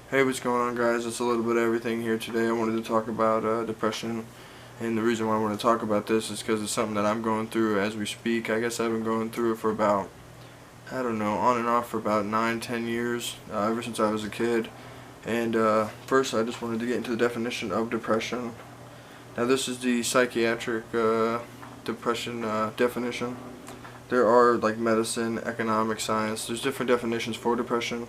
Hey, what's going on, guys? It's a little bit of everything here today. I wanted to talk about depression, and the reason why I want to talk about this is because it's something that I'm going through as we speak. I guess I've been going through it for about, I don't know, on and off for about 9, 10 years, ever since I was a kid. And first, I just wanted to get into the definition of depression. Now, this is the psychiatric depression definition. There are like medicine, economic, science. There's different definitions for depression.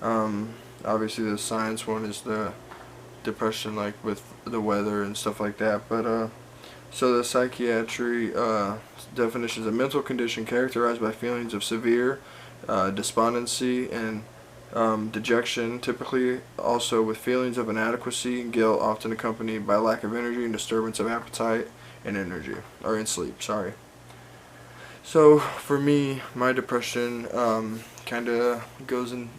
Um, Obviously, the science one is the depression, like with the weather and stuff like that. But so the psychiatry definition is a mental condition characterized by feelings of severe despondency and dejection, typically also with feelings of inadequacy and guilt, often accompanied by lack of energy and disturbance of appetite and energy, or in sleep. Sorry. So for me, my depression kind of goes into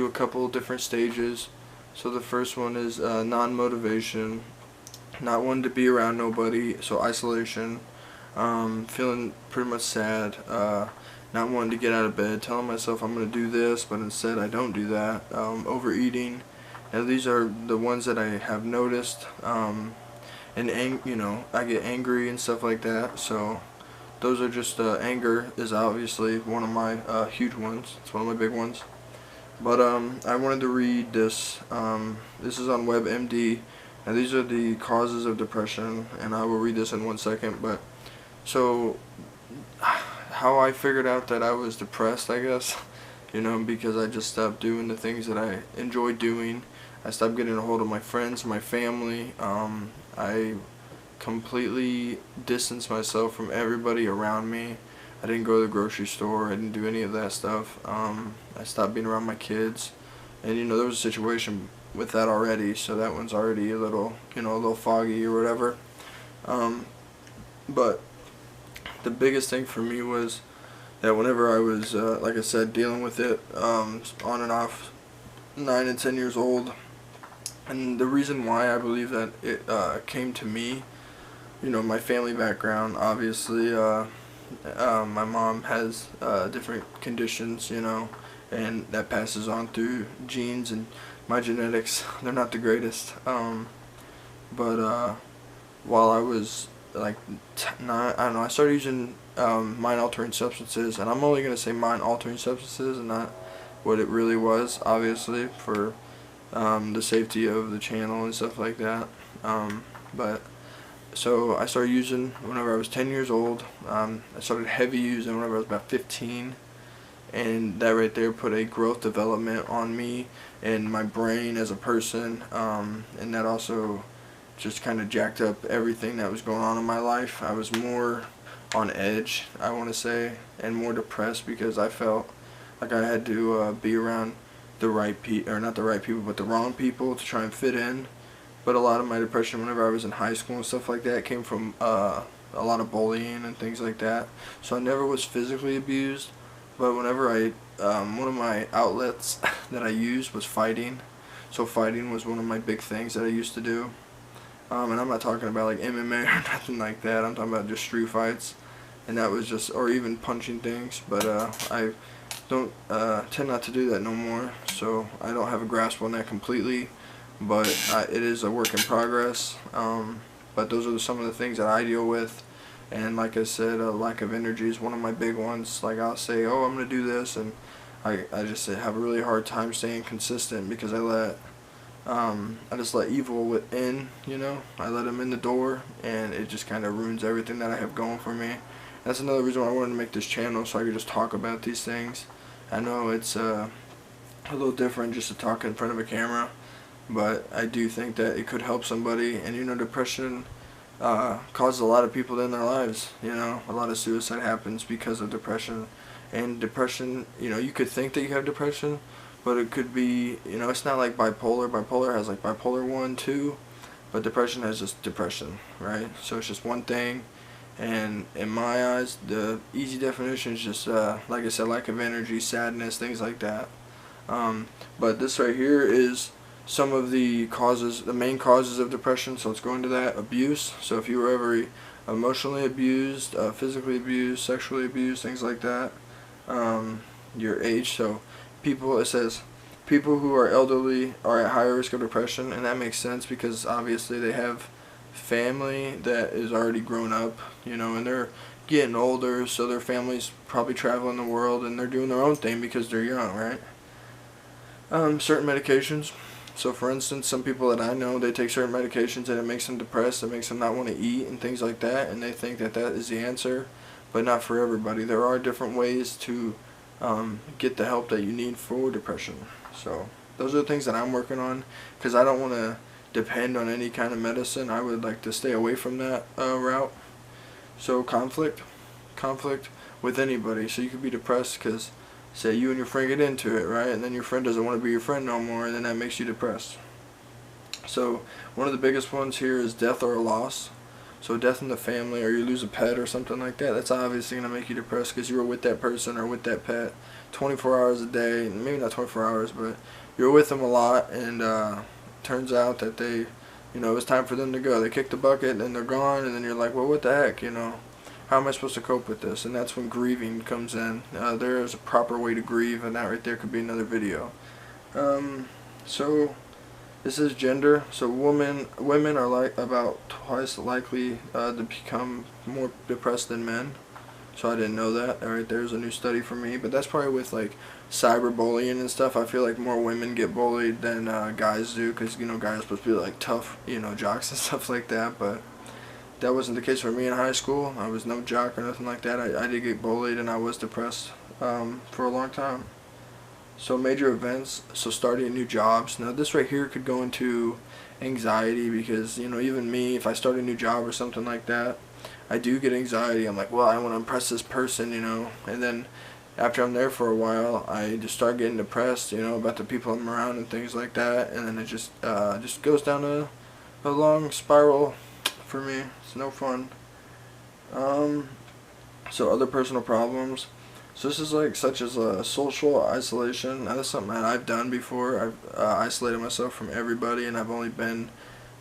a couple different stages. So the first one is non-motivation, not wanting to be around nobody, so isolation, feeling pretty much sad, not wanting to get out of bed, telling myself I'm going to do this, but instead I don't do that, overeating. Now these are the ones that I have noticed, and I get angry and stuff like that, so those are just, anger is obviously one of my huge ones. It's one of my big ones. But I wanted to read this. This is on WebMD, and these are the causes of depression, and I will read this in 1 second. But so, how I figured out that I was depressed, I guess, because I just stopped doing the things that I enjoy doing. I stopped getting a hold of my friends, my family. I completely distanced myself from everybody around me. I didn't go to the grocery store. I didn't do any of that stuff. I stopped being around my kids, and there was a situation with that already, so that one's already a little, a little foggy or whatever. But the biggest thing for me was that whenever I was, like I said, dealing with it on and off, 9 and 10 years old, and the reason why I believe that it came to me, my family background, obviously, my mom has different conditions, and that passes on through genes, and my genetics, they're not the greatest. But while I was like not, I don't know, I started using mind-altering substances, and I'm only going to say mind-altering substances and not what it really was, obviously, for the safety of the channel and stuff like that. But so I started using whenever I was 10 years old. I started heavy using whenever I was about 15, and that right there put a growth development on me and my brain as a person, and that also just kind of jacked up everything that was going on in my life. I was more on edge, I want to say, and more depressed because I felt like I had to be around the right people, or not the right people, but the wrong people to try and fit in. But a lot of my depression whenever I was in high school and stuff like that came from a lot of bullying and things like that. So I never was physically abused, but whenever one of my outlets that I used was fighting. So fighting was one of my big things that I used to do. And I'm not talking about like MMA or nothing like that. I'm talking about just street fights. And that was just, or even punching things. But I don't tend not to do that no more. So I don't have a grasp on that completely. But it is a work in progress. But those are some of the things that I deal with. And like I said, lack of energy is one of my big ones. Like I'll say, oh, I'm going to do this, and I just have a really hard time staying consistent because I just let evil in, I let him in the door, and it just kind of ruins everything that I have going for me. That's another reason why I wanted to make this channel, so I could just talk about these things. I know it's a little different just to talk in front of a camera, but I do think that it could help somebody. And depression causes a lot of people in their lives. A lot of suicide happens because of depression. And depression, you could think that you have depression, but it could be, it's not like bipolar. Bipolar has like bipolar 1, 2, but depression has just depression, right? So it's just one thing. And in my eyes, the easy definition is just, like I said, lack of energy, sadness, things like that. But this right here is some of the causes, the main causes of depression. So let's go into that. Abuse. So if you were ever emotionally abused, physically abused, sexually abused, things like that. Your age. So people, it says people who are elderly are at higher risk of depression, and that makes sense because obviously they have family that is already grown up, and they're getting older, so their family's probably traveling the world and they're doing their own thing because they're young, right? Certain medications. So for instance, some people that I know, they take certain medications and it makes them depressed, it makes them not want to eat and things like that, and they think that that is the answer, but not for everybody. There are different ways to get the help that you need for depression. So those are the things that I'm working on, because I don't want to depend on any kind of medicine. I would like to stay away from that route. So conflict with anybody. So you could be depressed because, say, you and your friend get into it, right? And then your friend doesn't want to be your friend no more, and then that makes you depressed. So one of the biggest ones here is death or a loss. So death in the family, or you lose a pet or something like that, that's obviously going to make you depressed because you were with that person or with that pet 24 hours a day. Maybe not 24 hours, but you're with them a lot, and turns out that they, it's time for them to go. They kick the bucket and they're gone, and then you're like, well, what the heck, how am I supposed to cope with this? And that's when grieving comes in. There is a proper way to grieve, and that right there could be another video. So this is gender. So women are like about twice likely to become more depressed than men. So I didn't know that. All right, there's a new study for me, but that's probably with like cyberbullying and stuff. I feel like more women get bullied than guys do, because guys are supposed to be like tough, jocks and stuff like that. But that wasn't the case for me in high school. I was no jock or nothing like that. I did get bullied, and I was depressed for a long time. So major events, so starting new jobs. Now this right here could go into anxiety, because even me, if I start a new job or something like that, I do get anxiety. I'm like, well, I want to impress this person, and then after I'm there for a while, I just start getting depressed, about the people I'm around and things like that, and then it just goes down a long spiral for me. It's no fun. So other personal problems. So this is like such as social isolation. Now that's something that I've done before. I've isolated myself from everybody, and I've only been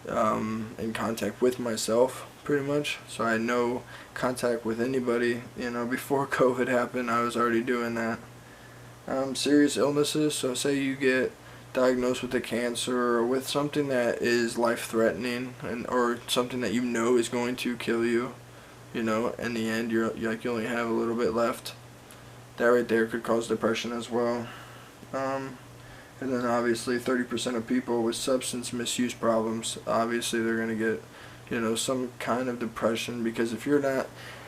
in contact with myself pretty much. So I had no contact with anybody. Before COVID happened, I was already doing that. Serious illnesses. So say you get diagnosed with a cancer or with something that is life-threatening, or something that is going to kill you. In the end, you only have a little bit left. That right there could cause depression as well. And then obviously 30% of people with substance misuse problems, obviously they're going to get, some kind of depression, because if you're not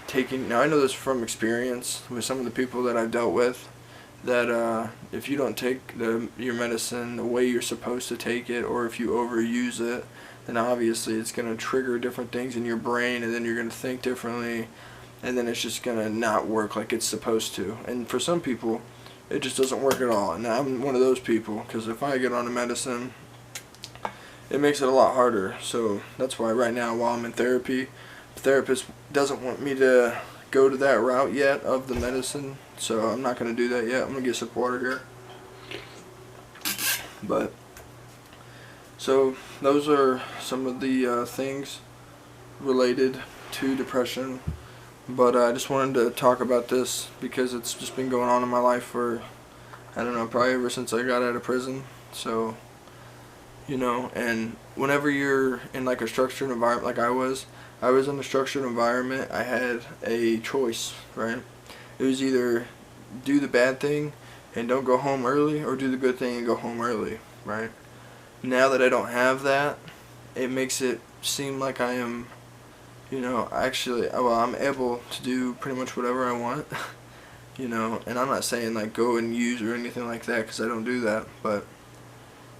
taking, now I know this from experience with some of the people that I've dealt with, that if you don't take your medicine the way you're supposed to take it, or if you overuse it, then obviously it's going to trigger different things in your brain, and then you're going to think differently, and then it's just going to not work like it's supposed to. And for some people, it just doesn't work at all. And I'm one of those people, because if I get on a medicine, it makes it a lot harder. So that's why right now, while I'm in therapy, the therapist doesn't want me to go to that route yet of the medicine, so I'm not going to do that yet. I'm going to get some water here. But so those are some of the things related to depression. But I just wanted to talk about this because it's just been going on in my life for, I don't know, probably ever since I got out of prison. So, and whenever you're in like a structured environment, like I was in a structured environment, I had a choice, right? It was either do the bad thing and don't go home early, or do the good thing and go home early, right? Now that I don't have that, it makes it seem like I am, actually, well, I'm able to do pretty much whatever I want, and I'm not saying like go and use or anything like that, because I don't do that, but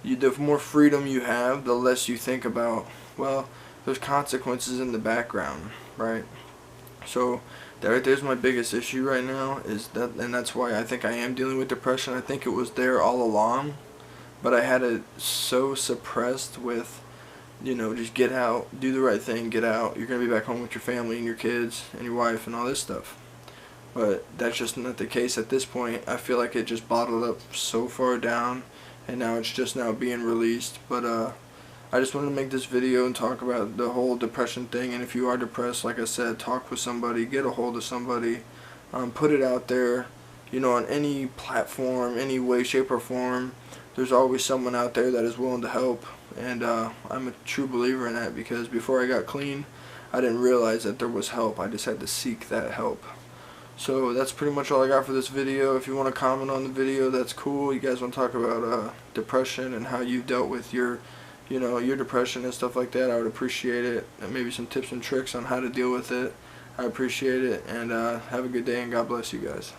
the more freedom you have, the less you think about, well, there's consequences in the background, right? So that right there's my biggest issue right now, is that, and that's why I think I am dealing with depression. I think it was there all along, but I had it so suppressed with, just get out, do the right thing, get out. You're going to be back home with your family and your kids and your wife and all this stuff. But that's just not the case at this point. I feel like it just bottled up so far down, and now it's just now being released. But I just wanted to make this video and talk about the whole depression thing. And if you are depressed, like I said, talk with somebody, get a hold of somebody, put it out there, on any platform, any way, shape, or form. there's always someone out there that is willing to help, and I'm a true believer in that, because before I got clean, I didn't realize that there was help. I just had to seek that help. So that's pretty much all I got for this video. If you want to comment on the video, that's cool. You guys want to talk about depression and how you dealt with your depression and stuff like that, I would appreciate it. And maybe some tips and tricks on how to deal with it. I appreciate it, and have a good day, and God bless you guys.